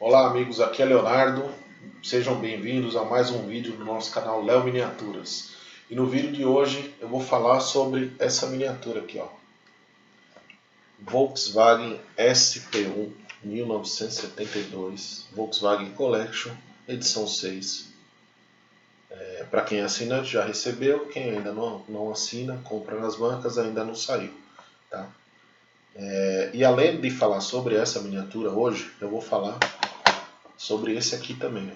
Olá amigos, aqui é Leonardo, sejam bem-vindos a mais um vídeo do nosso canal Léo Miniaturas. E no vídeo de hoje eu vou falar sobre essa miniatura aqui, ó. Volkswagen SP1 1972, Volkswagen Collection, edição 6. Para quem é assinante já recebeu, quem ainda não assina, compra nas bancas, ainda não saiu, tá? E além de falar sobre essa miniatura hoje, eu vou falar sobre esse aqui também, ó.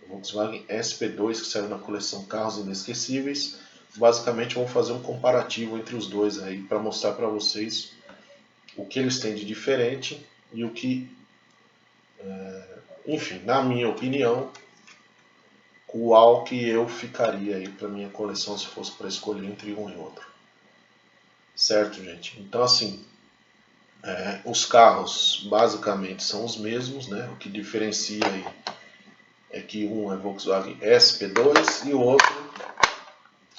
O Volkswagen SP2, que saiu na coleção Carros Inesquecíveis. Basicamente vamos fazer um comparativo entre os dois aí para mostrar para vocês o que eles têm de diferente e o que, enfim, na minha opinião, qual que eu ficaria aí para minha coleção se fosse para escolher entre um e outro. Certo, gente? Então assim, os carros basicamente são os mesmos, né? O que diferencia aí é que um é Volkswagen SP2 e o outro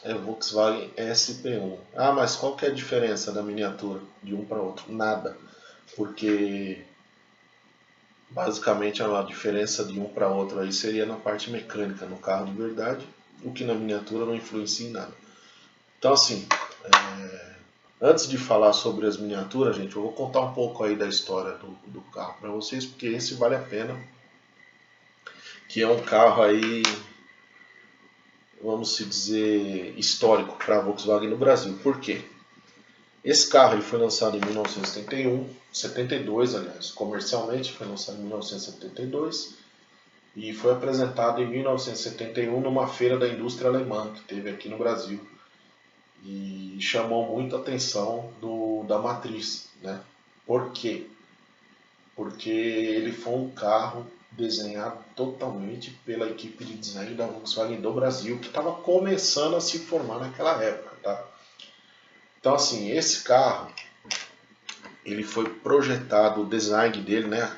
é Volkswagen SP1. Ah, mas qual que é a diferença da miniatura de um para outro? Nada, porque basicamente a diferença de um para outro aí seria na parte mecânica, no carro de verdade, o que na miniatura não influencia em nada. Então assim, antes de falar sobre as miniaturas, gente, eu vou contar um pouco aí da história do carro para vocês, porque esse vale a pena, que é um carro aí, vamos se dizer, histórico para a Volkswagen no Brasil. Por quê? Esse carro ele foi lançado em 1972, aliás, comercialmente foi lançado em 1972 e foi apresentado em 1971 numa feira da indústria alemã que teve aqui no Brasil e chamou muito a atenção da matriz, né? Por quê? Porque ele foi um carro desenhado totalmente pela equipe de design da Volkswagen do Brasil, que estava começando a se formar naquela época, tá? Então assim, esse carro ele foi projetado, o design dele, né,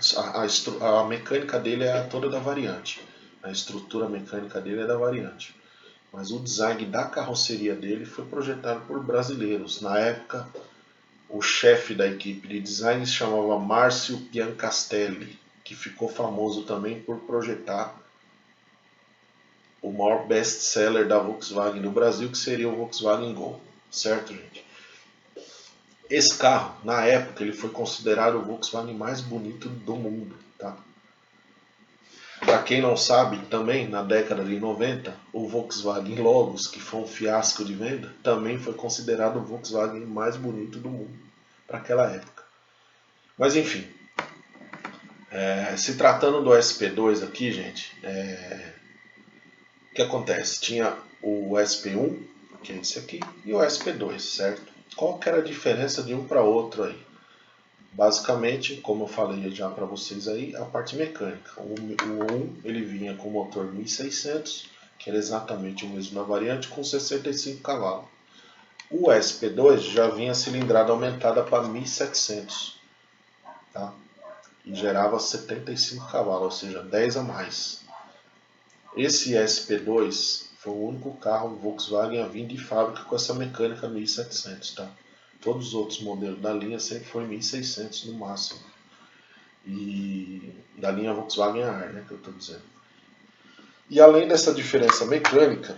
a mecânica dele é toda da variante, a estrutura mecânica dele é da variante, mas o design da carroceria dele foi projetado por brasileiros. Na época, o chefe da equipe de design se chamava Márcio Biancastelli, que ficou famoso também por projetar o maior best-seller da Volkswagen no Brasil, que seria o Volkswagen Gol, certo, gente? Esse carro, na época, ele foi considerado o Volkswagen mais bonito do mundo, tá? Para quem não sabe, também na década de 90, o Volkswagen Logos, que foi um fiasco de venda, também foi considerado o Volkswagen mais bonito do mundo para aquela época. Mas enfim, se tratando do SP2 aqui, gente, o que acontece? Tinha o SP1, que é esse aqui, e o SP2, certo? Qual que era a diferença de um para outro aí? Basicamente, como eu falei já para vocês aí, a parte mecânica. O 1 ele vinha com motor 1600, que era exatamente o mesmo da variante, com 65 cavalos. O SP2 já vinha cilindrada aumentada para 1700, tá? E gerava 75 cavalos, ou seja, 10 a mais. Esse SP2 foi o único carro Volkswagen a vir de fábrica com essa mecânica 1700, tá? Todos os outros modelos da linha sempre foi 1600 no máximo. E da linha Volkswagen AR, né, que eu estou dizendo. E além dessa diferença mecânica,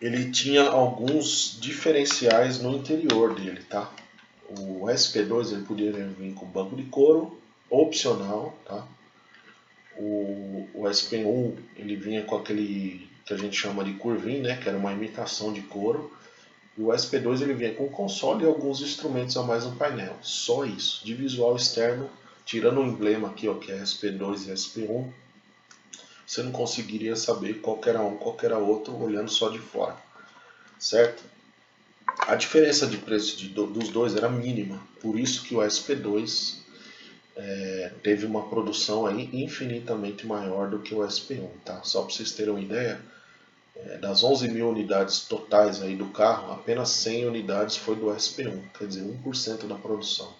ele tinha alguns diferenciais no interior dele, tá? O SP2 ele podia vir com banco de couro, opcional, tá? O SP1 ele vinha com aquele que a gente chama de curvin, né, que era uma imitação de couro. E o SP2 ele vinha com console e alguns instrumentos a mais no painel. Só isso. De visual externo, tirando o emblema aqui, ó, que é SP2 e SP1, você não conseguiria saber qual era um, qual era outro, olhando só de fora. Certo? A diferença de preço dos dois era mínima. Por isso que o SP2 teve uma produção aí infinitamente maior do que o SP1. Tá? Só para vocês terem uma ideia, das 11 mil unidades totais aí do carro, apenas 100 unidades foi do SP1, quer dizer, 1% da produção,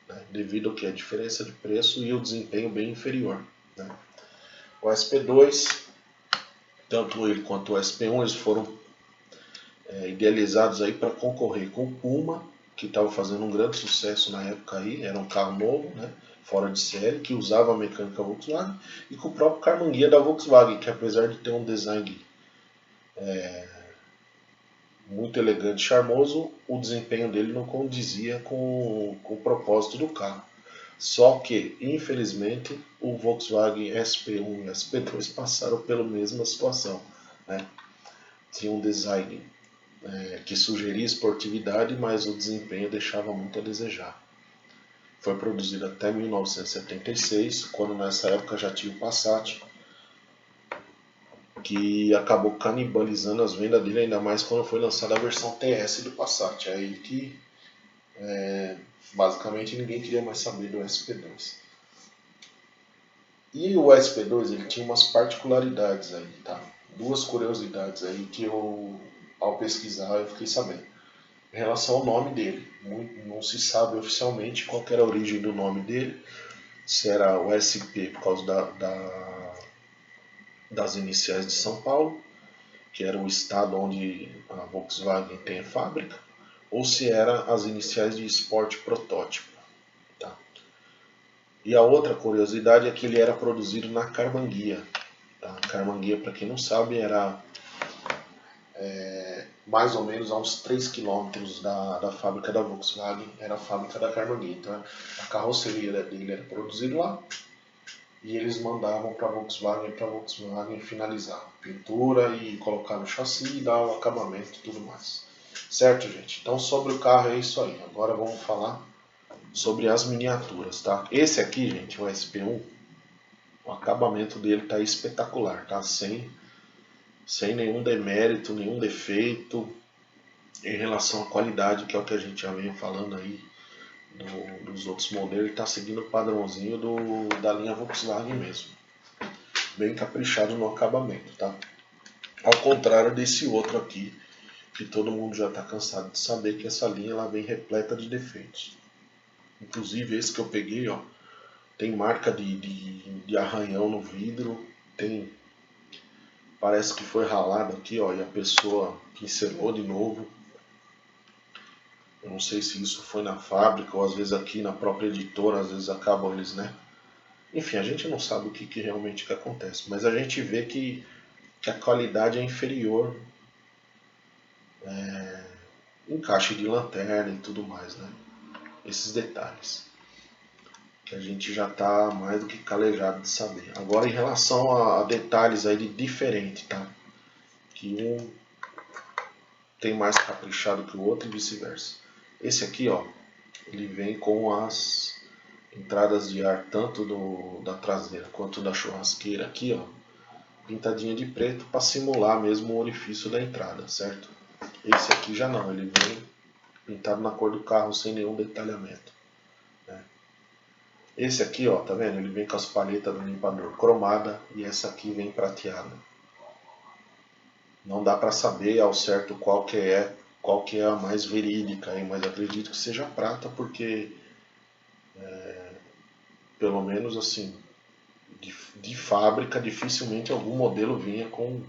né? Devido ao que? A diferença de preço e o desempenho bem inferior, né? O SP2, tanto ele quanto o SP1, eles foram idealizados aí para concorrer com o Puma, que estava fazendo um grande sucesso na época aí, era um carro novo, né? fora de série, que usava a mecânica Volkswagen, e com o próprio Carmanguia da Volkswagen, que apesar de ter um design muito elegante e charmoso, o desempenho dele não condizia com o propósito do carro. Só que, infelizmente, o Volkswagen SP1 e SP2 passaram pela mesma situação, né? Tinha um design que sugeria esportividade, mas o desempenho deixava muito a desejar. Foi produzido até 1976, quando nessa época já tinha o Passat, que acabou canibalizando as vendas dele, ainda mais quando foi lançada a versão TS do Passat. É aí que basicamente ninguém queria mais saber do SP2. E o SP2 ele tinha umas particularidades aí, tá? Duas curiosidades aí que eu, ao pesquisar, eu fiquei sabendo. Em relação ao nome dele, não se sabe oficialmente qual era a origem do nome dele, se era o SP por causa das iniciais de São Paulo, que era o estado onde a Volkswagen tem a fábrica, ou se era as iniciais de Sport Protótipo. Tá? E a outra curiosidade é que ele era produzido na Carmanguia. Tá? Carmanguia, para quem não sabe, era mais ou menos a uns 3 quilômetros da fábrica da Volkswagen, era a fábrica da Carmanguia. Então a carroceria dele era produzida lá e eles mandavam para a Volkswagen finalizar a pintura e colocar no chassi e dar o acabamento e tudo mais. Certo, gente? Então sobre o carro é isso aí. Agora vamos falar sobre as miniaturas, tá? Esse aqui, gente, o SP1, o acabamento dele tá espetacular, tá? Sem nenhum demérito, nenhum defeito em relação à qualidade, que é o que a gente já vem falando aí dos outros modelos. Ele está seguindo o padrãozinho da linha Volkswagen mesmo, bem caprichado no acabamento, tá? Ao contrário desse outro aqui, que todo mundo já está cansado de saber que essa linha ela vem repleta de defeitos. Inclusive esse que eu peguei, ó, tem marca de arranhão no vidro, parece que foi ralado aqui, ó, e a pessoa pincelou de novo. Eu não sei se isso foi na fábrica ou às vezes aqui na própria editora, às vezes acabam eles, né? Enfim, a gente não sabe o que realmente que acontece, mas a gente vê que a qualidade é inferior em caixa de lanterna e tudo mais, né? Esses detalhes que a gente já está mais do que calejado de saber. Agora em relação a detalhes aí de diferente, tá? Que um tem mais caprichado que o outro e vice-versa. Esse aqui, ó, ele vem com as entradas de ar tanto da traseira quanto da churrasqueira aqui, ó, pintadinha de preto para simular mesmo o orifício da entrada, certo? Esse aqui já não, ele vem pintado na cor do carro sem nenhum detalhamento. Né? Esse aqui, ó, tá vendo? Ele vem com as palhetas do limpador cromada e essa aqui vem prateada. Não dá para saber ao certo qual que é a mais verídica, mas acredito que seja prata porque pelo menos assim de fábrica dificilmente algum modelo vinha com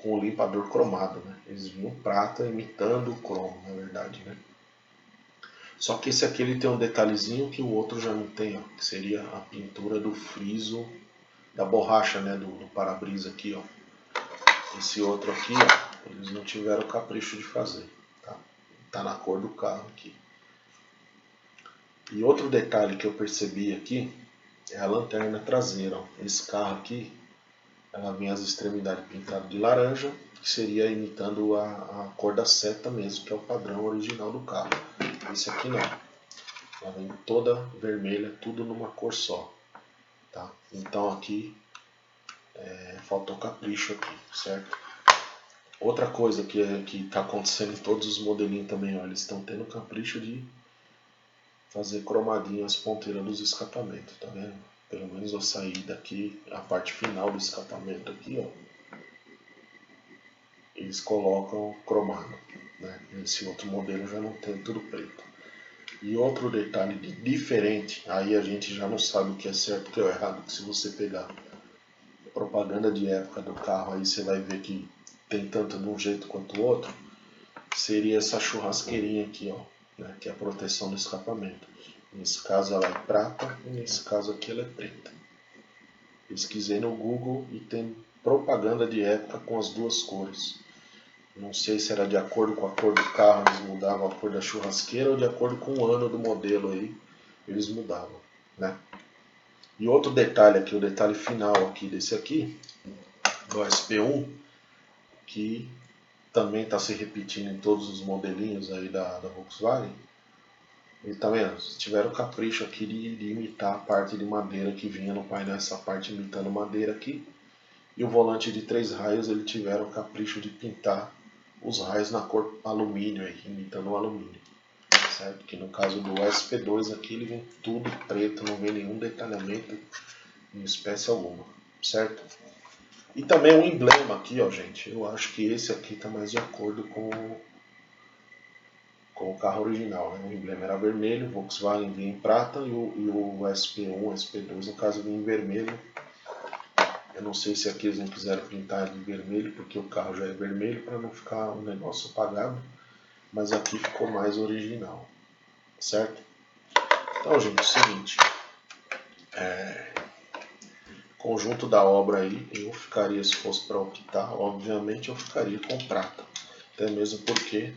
o limpador cromado, né? Eles vinham prata imitando o cromo, na verdade, né? Só que esse aqui ele tem um detalhezinho que o outro já não tem, ó, que seria a pintura do friso da borracha, né, do para-brisa aqui, ó. Esse outro aqui, ó, eles não tiveram o capricho de fazer, tá? Tá na cor do carro aqui. E outro detalhe que eu percebi aqui é a lanterna traseira, ó. Esse carro aqui, ela vem as extremidades pintadas de laranja, que seria imitando a cor da seta mesmo, que é o padrão original do carro. Esse aqui não. Ela vem toda vermelha, tudo numa cor só. Tá? Então aqui faltou capricho aqui, certo? Outra coisa que está acontecendo em todos os modelinhos também, ó, eles estão tendo capricho de fazer cromadinho as ponteiras dos escapamentos, tá vendo? Pelo menos eu saí daqui, a parte final do escapamento aqui, ó, eles colocam cromado, né? Esse outro modelo já não tem tudo preto. E outro detalhe diferente, aí a gente já não sabe o que é certo e o que é errado, que se você pegar propaganda de época do carro, aí você vai ver que tem tanto de um jeito quanto o outro, seria essa churrasqueirinha aqui, ó, né, que é a proteção do escapamento. Nesse caso ela é prata e nesse caso aqui ela é preta. Pesquisei no Google e tem propaganda de época com as duas cores. Não sei se era de acordo com a cor do carro, eles mudavam a cor da churrasqueira, ou de acordo com o ano do modelo aí, eles mudavam, né? E outro detalhe aqui, o detalhe final aqui desse aqui, do SP1, que também está se repetindo em todos os modelinhos aí da Volkswagen. E tá vendo? Eles tiveram o capricho aqui de imitar a parte de madeira que vinha no painel, essa parte imitando madeira aqui. E o volante de 3 raios, eles tiveram o capricho de pintar os raios na cor alumínio aí, imitando o alumínio. Certo? Que no caso do SP2 aqui, ele vem tudo preto, não vem nenhum detalhamento em espécie alguma. Certo? E também o emblema aqui, ó, gente. Eu acho que esse aqui está mais de acordo com o carro original, né? O emblema era vermelho, o Volkswagen vinha em prata e o SP1, SP2 no caso vinha em vermelho. Eu não sei se aqui eles não quiseram pintar de vermelho porque o carro já é vermelho para não ficar um negócio apagado, mas aqui ficou mais original, certo? Então, gente, é o seguinte, conjunto da obra aí, eu ficaria, se fosse para optar, obviamente eu ficaria com prata, até mesmo porque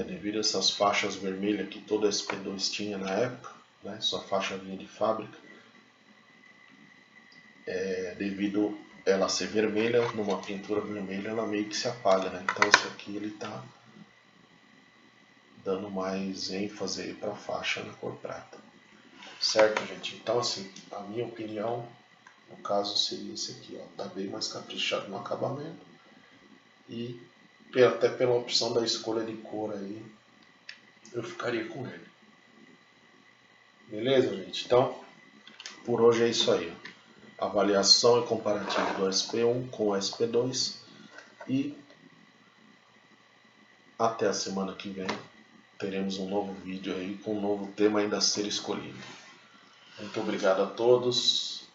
devido a essas faixas vermelhas que todo SP2 tinha na época, né, sua faixa vinha de fábrica, devido ela ser vermelha, numa pintura vermelha ela meio que se apaga, né? Então esse aqui ele tá dando mais ênfase para a faixa na cor prata, certo, gente? Então assim, a minha opinião no caso seria esse aqui, ó, tá bem mais caprichado no acabamento e até pela opção da escolha de cor aí eu ficaria com ele. Beleza, gente? Então, por hoje é isso aí. Avaliação e comparativo do SP1 com o SP2 e até a semana que vem teremos um novo vídeo aí com um novo tema ainda a ser escolhido. Muito obrigado a todos,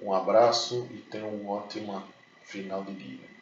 um abraço e tenham um ótimo final de dia.